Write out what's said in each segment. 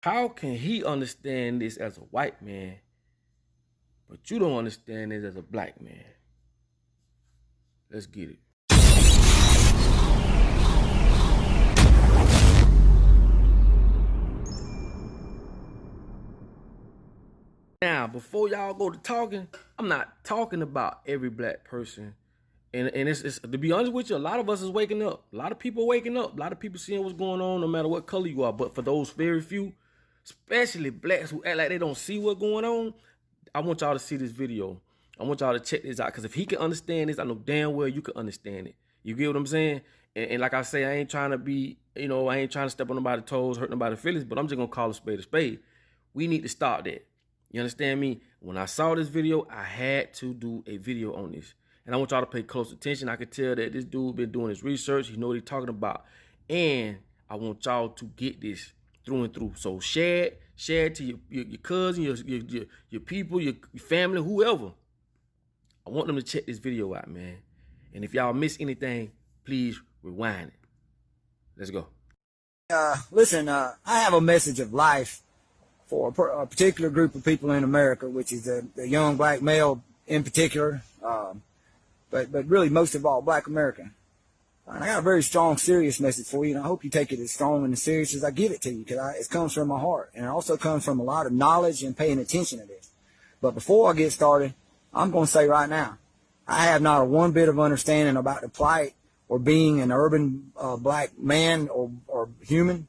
How can he understand this as a white man, but you don't understand this as a black man? Let's get it. Now, before y'all go to talking, I'm not talking about every black person. And it's to be honest with you, a lot of us is waking up. A lot of people are waking up. A lot of people seeing what's going on no matter what color you are. But for those very few, especially blacks who act like they don't see what's going on, I want y'all to see this video. I want y'all to check this out. Because if he can understand this, I know damn well you can understand it. You get what I'm saying? And like I say, I ain't trying to be, I ain't trying to step on nobody's toes, hurt nobody's feelings, but I'm just going to call a spade a spade. We need to stop that. You understand me? When I saw this video, I had to do a video on this. And I want y'all to pay close attention. I could tell that this dude been doing his research. He know what he's talking about. And I want y'all to get this through and through. So share it to your cousin, your people, your family, whoever. I want them to check this video out, man. And if y'all miss anything, please rewind it. Let's go. Listen, I have a message of life for a particular group of people in America, which is the young black male in particular, but really most of all black American. And I got a very strong, serious message for you, and I hope you take it as strong and as serious as I give it to you, because it comes from my heart, and it also comes from a lot of knowledge and paying attention to this. But before I get started, I'm going to say right now, I have not a one bit of understanding about the plight or being an urban black man or human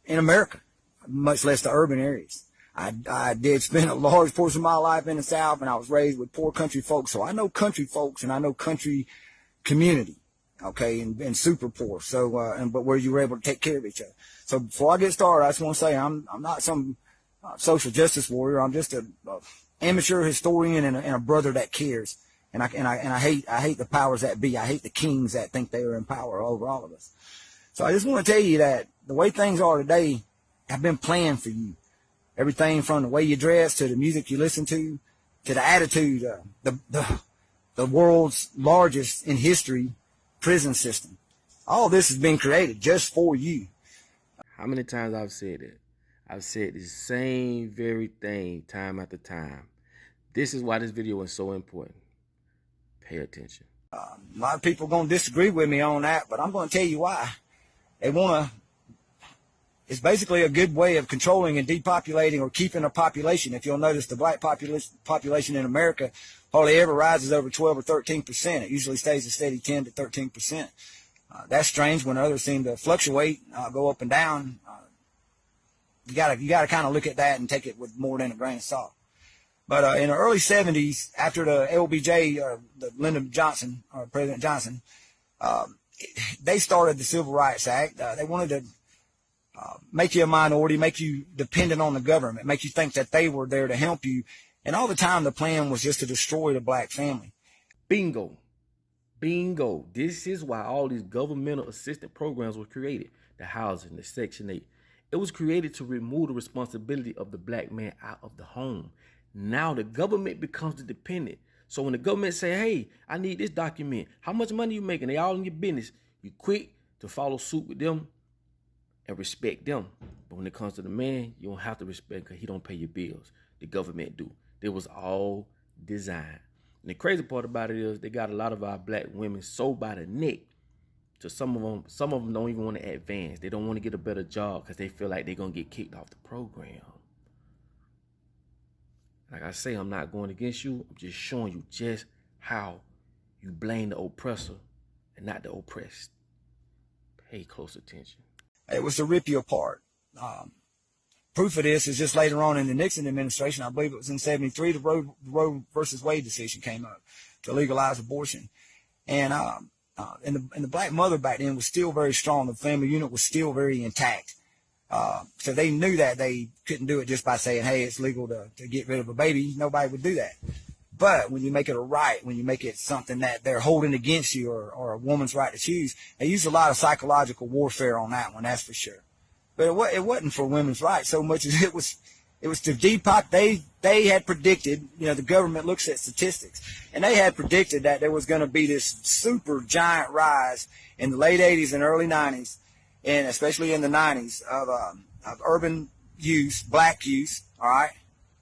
in America, much less the urban areas. I did spend a large portion of my life in the South, and I was raised with poor country folks, so I know country folks and I know country community, okay, and super poor. So, but where you were able to take care of each other. So before I get started, I just want to say I'm not some social justice warrior. I'm just a amateur historian and a brother that cares. And I hate the powers that be. I hate the kings that think they are in power over all of us. So I just want to tell you that the way things are today have been planned for you. Everything from the way you dress to the music you listen to the attitude, the world's largest in history prison system. All this has been created just for you. How many times I've said it? I've said the same very thing time after time. This is why this video is so important. Pay attention. A lot of people are going to disagree with me on that, but I'm going to tell you why. They want to. It's basically a good way of controlling and depopulating or keeping a population. If you'll notice, the black population in America hardly ever rises over 12 or 13%. It usually stays a steady 10 to 13%. That's strange when others seem to fluctuate, go up and down. You gotta kind of look at that and take it with more than a grain of salt. But in the early 70s, after the LBJ, the Lyndon Johnson, or President Johnson, they started the Civil Rights Act. They wanted to make you a minority, make you dependent on the government, make you think that they were there to help you. And all the time the plan was just to destroy the black family. Bingo. Bingo. This is why all these governmental assistance programs were created. The housing, the Section 8. It was created to remove the responsibility of the black man out of the home. Now the government becomes the dependent. So when the government say, hey, I need this document, how much money you making? They all in your business. You quick to follow suit with them and respect them. But when it comes to the man, you don't have to respect because he don't pay your bills. The government do. It was all designed. And the crazy part about it is they got a lot of our black women sold by the neck. So some of them don't even want to advance. They don't want to get a better job because they feel like they're going to get kicked off the program. Like I say, I'm not going against you. I'm just showing you just how you blame the oppressor and not the oppressed. Pay close attention. It was to rip you apart. Proof of this is just later on in the Nixon administration. I believe it was in '73. The Roe versus Wade decision came up to legalize abortion, and the black mother back then was still very strong. The family unit was still very intact. So they knew that they couldn't do it just by saying, hey, it's legal to get rid of a baby. Nobody would do that. But when you make it a right, when you make it something that they're holding against you or a woman's right to choose, they use a lot of psychological warfare on that one, that's for sure. But it wasn't for women's rights so much as it was to depop. They had predicted, the government looks at statistics, and they had predicted that there was going to be this super giant rise in the late 80s and early 90s, and especially in the 90s, of urban youth, black youth, all right?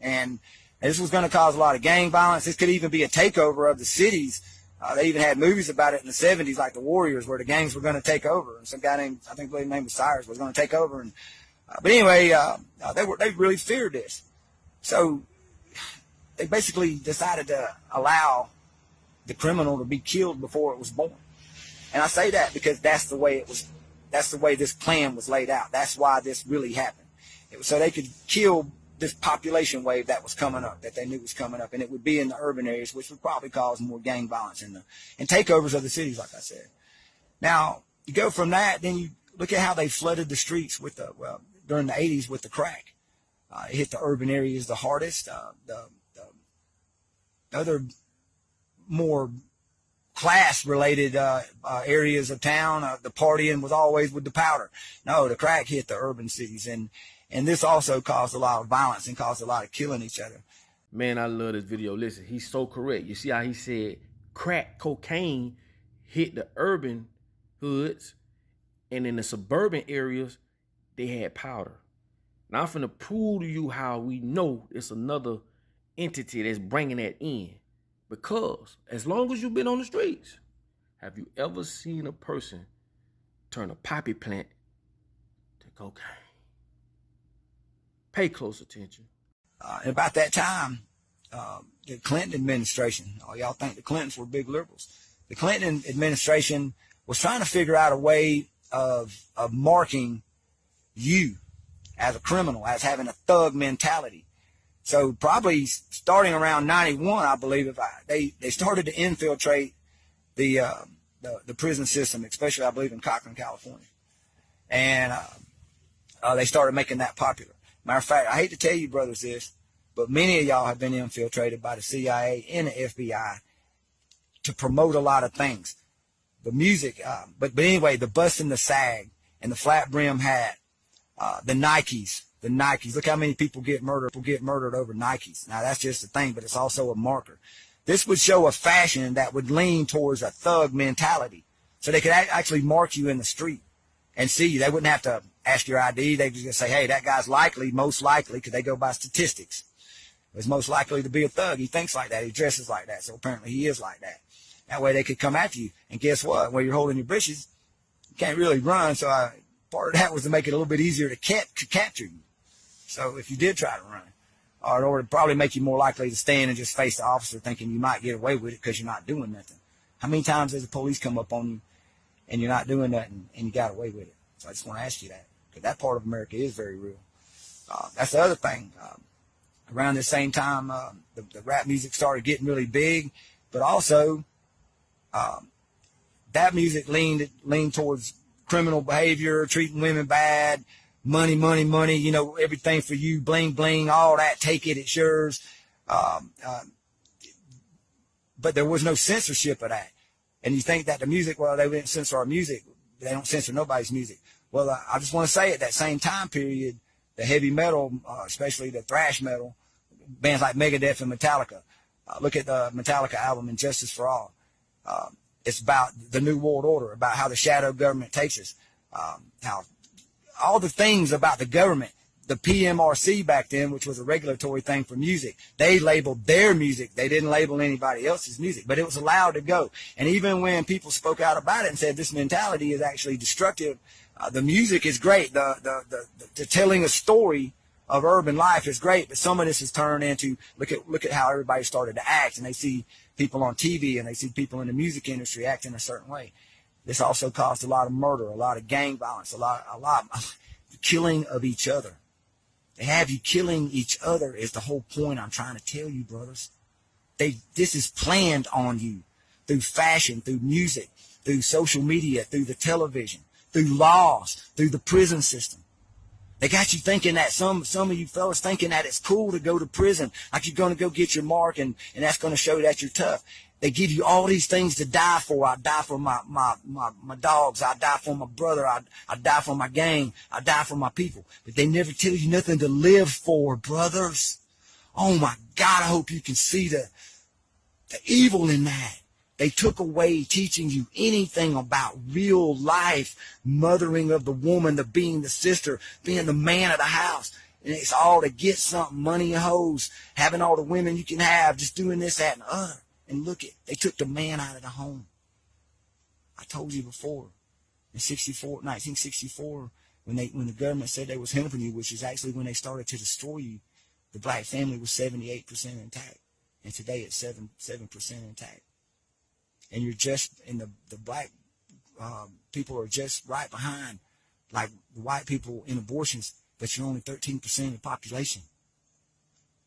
And this was going to cause a lot of gang violence. This could even be a takeover of the cities. They even had movies about it in the 70s, like The Warriors, where the gangs were going to take over. And some guy named, I think his name was Cyrus, was going to take over. And but anyway, they really feared this. So they basically decided to allow the criminal to be killed before it was born. And I say that because that's the way it was. That's the way this plan was laid out. That's why this really happened. It was so they could kill this population wave that was coming up, that they knew was coming up, and it would be in the urban areas, which would probably cause more gang violence and takeovers of the cities, like I said. Now, you go from that, then you look at how they flooded the streets with during the 80s with the crack. It hit the urban areas the hardest. The other more class-related areas of town, the partying was always with the powder. No, the crack hit the urban cities, and this also caused a lot of violence and caused a lot of killing each other. Man, I love this video. Listen, he's so correct. You see how he said crack cocaine hit the urban hoods, and in the suburban areas, they had powder. Now, I'm finna prove to you how we know it's another entity that's bringing that in. Because as long as you've been on the streets, have you ever seen a person turn a poppy plant to cocaine? Pay close attention. About that time, the Clinton administration, y'all think the Clintons were big liberals. The Clinton administration was trying to figure out a way of marking you as a criminal, as having a thug mentality. So probably starting around 91, I believe, they started to infiltrate the prison system, especially I believe in Cochran, California, and they started making that popular. Matter of fact, I hate to tell you, brothers, this, but many of y'all have been infiltrated by the CIA and the FBI to promote a lot of things. The music, but anyway, the bust and the sag and the flat brim hat, the Nikes. Look how many people get murdered over Nikes. Now, that's just a thing, but it's also a marker. This would show a fashion that would lean towards a thug mentality. So they could actually mark you in the street and see you. They wouldn't have to ask your ID. They could just say, hey, that guy's most likely, because they go by statistics, is most likely to be a thug. He thinks like that. He dresses like that. So apparently he is like that. That way they could come after you. And guess what? When you're holding your britches, you can't really run. So part of that was to make it a little bit easier to capture you. So if you did try to run, or to probably make you more likely to stand and just face the officer thinking you might get away with it because you're not doing nothing. How many times has the police come up on you and you're not doing nothing and you got away with it? So I just want to ask you that, because that part of America is very real. That's the other thing. Around the same time, the rap music started getting really big, but also that music leaned towards criminal behavior, treating women bad, money, you know, everything for you, bling, bling, all that, take it, it's yours. But there was no censorship of that. And you think that the music, well, they didn't censor our music. They don't censor nobody's music. Well, I just want to say at that same time period, the heavy metal, especially the thrash metal, bands like Megadeth and Metallica. Look at the Metallica album, Injustice for All. It's about the New World Order, about how the shadow government takes us, how all the things about the government. The PMRC back then, which was a regulatory thing for music, they labeled their music. They didn't label anybody else's music, but it was allowed to go. And even when people spoke out about it and said this mentality is actually destructive, the music is great. The telling a story of urban life is great, but some of this has turned into, look at how everybody started to act, and they see people on TV and they see people in the music industry acting a certain way. This also caused a lot of murder, a lot of gang violence, a lot of killing of each other. They have you killing each other is the whole point I'm trying to tell you, brothers. This is planned on you through fashion, through music, through social media, through the television, through laws, through the prison system. They got you thinking that, some of you fellas thinking that it's cool to go to prison, like you're going to go get your mark and that's going to show that you're tough. They give you all these things to die for. I die for my dogs. I die for my brother. I die for my gang. I die for my people. But they never tell you nothing to live for, brothers. Oh my God, I hope you can see the evil in that. They took away teaching you anything about real life, mothering of the woman, the being the sister, being the man of the house. And it's all to get something, money and hoes, having all the women you can have, just doing this, that, and the other. And look at, they took the man out of the home. I told you before, in 1964, when the government said they was helping you, which is actually when they started to destroy you, the black family was 78% intact. And today it's 7% intact. And you're just, and the black people are just right behind, like the white people in abortions, but you're only 13% of the population.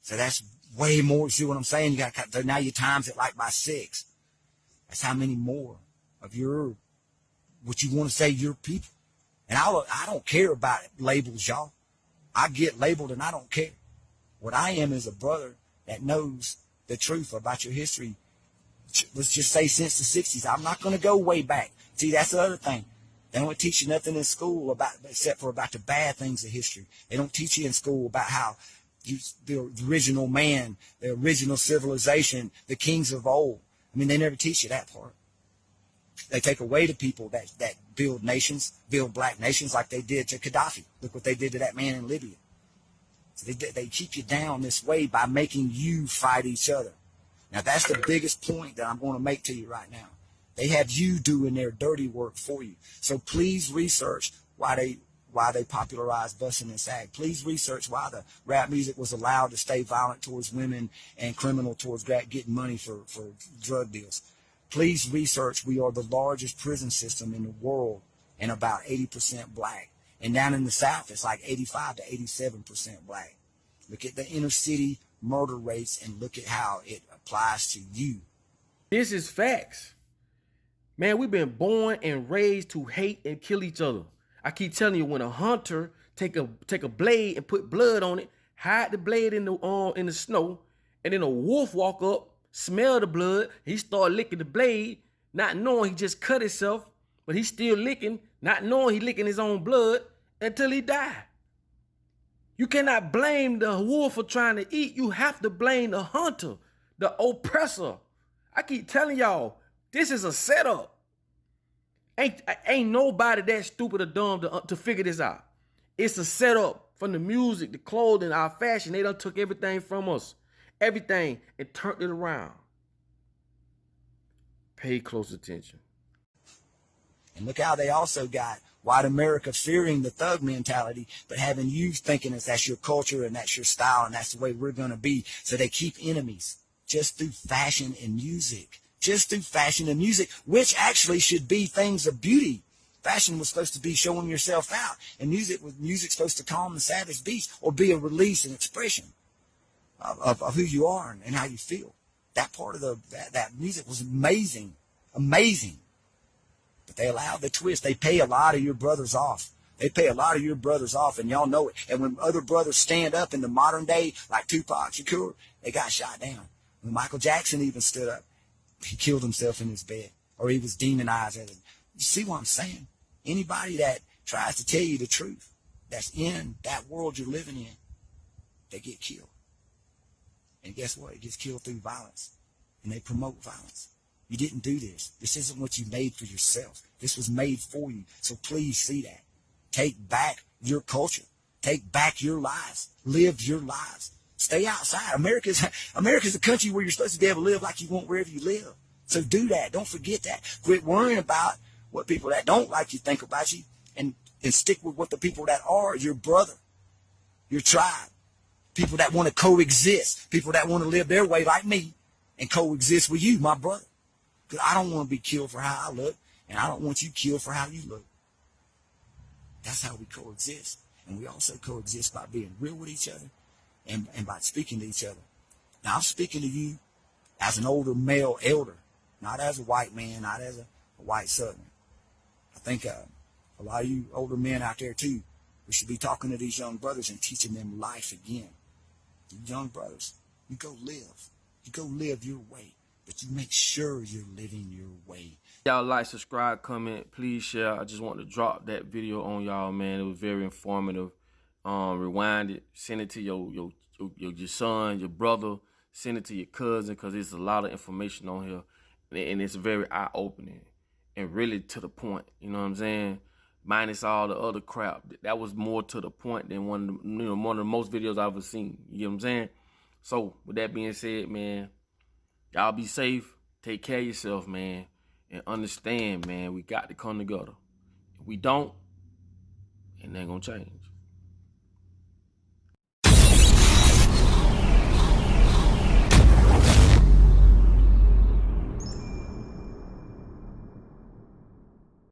So that's way more. See what I'm saying? You got now you times it like by 6. That's how many more of your, what you want to say, your people. And I don't care about labels, y'all. I get labeled and I don't care. What I am is a brother that knows the truth about your history. Let's just say since the 60s. I'm not going to go way back. See, that's the other thing. They don't teach you nothing in school except for about the bad things of history. They don't teach you in school about how the original man, the original civilization, the kings of old. I mean, they never teach you that part. They take away the people that build nations, build black nations like they did to Gaddafi. Look what they did to that man in Libya. So they keep you down this way by making you fight each other. Now, that's the biggest point that I'm going to make to you right now. They have you doing their dirty work for you. So please research why they popularized busing and sag. Please research why the rap music was allowed to stay violent towards women and criminal towards getting money for drug deals. Please research we are the largest prison system in the world and about 80% black. And down in the South, it's like 85 to 87% black. Look at the inner city murder rates and look at how it applies to you. This is facts. Man, we've been born and raised to hate and kill each other. I keep telling you, when a hunter take a blade and put blood on it, hide the blade in the snow, and then a wolf walk up, smell the blood, he start licking the blade, not knowing he just cut himself, but he's still licking, not knowing he licking his own blood until he die. You cannot blame the wolf for trying to eat. You have to blame the hunter, the oppressor. I keep telling y'all, this is a setup. Ain't nobody that stupid or dumb to figure this out. It's a setup from the music, the clothing, our fashion. They done took everything from us. Everything and turned it around. Pay close attention. And look how they also got white America fearing the thug mentality, but having you thinking that's your culture and that's your style and that's the way we're going to be. So they keep enemies just through fashion and music. Just through fashion and music, which actually should be things of beauty. Fashion was supposed to be showing yourself out, and music's supposed to calm the savage beast or be a release and expression of who you are and how you feel. That part of that music was amazing. But they allowed the twist. They pay a lot of your brothers off. And y'all know it. And when other brothers stand up in the modern day, like Tupac Shakur, they got shot down. When Michael Jackson even stood up, he killed himself in his bed, or he was demonized. You see what I'm saying? Anybody that tries to tell you the truth, that's in that world you're living in, they get killed. And guess what? It gets killed through violence. And they promote violence. You didn't do this. This isn't what you made for yourself. This was made for you. So please see that. Take back your culture. Take back your lives. Live your lives. Stay outside. America's a country where you're supposed to be able to live like you want wherever you live. So do that. Don't forget that. Quit worrying about what people that don't like you think about you, and stick with what the people that are your brother, your tribe, people that want to coexist, people that want to live their way like me and coexist with you, my brother. Because I don't want to be killed for how I look, and I don't want you killed for how you look. That's how we coexist. And we also coexist by being real with each other and by speaking to each other. Now, I'm speaking to you as an older male elder, not as a white man, not as a white Southerner. I think a lot of you older men out there, too, we should be talking to these young brothers and teaching them life again. You young brothers, you go live. You go live your way, but you make sure you're living your way. Y'all like, subscribe, comment, please share. I just want to drop that video on y'all, man. It was very informative. Rewind it, send it to your son, your brother, send it to your cousin, because there's a lot of information on here, and it's very eye-opening and really to the point. You know what I'm saying? minus all the other crap. That was more to the point than one of the most videos I've ever seen. You get what I'm saying? So with that being said, man, y'all be safe. Take care of yourself, man, and understand, man, we got to come together. If we don't, it ain't gonna change.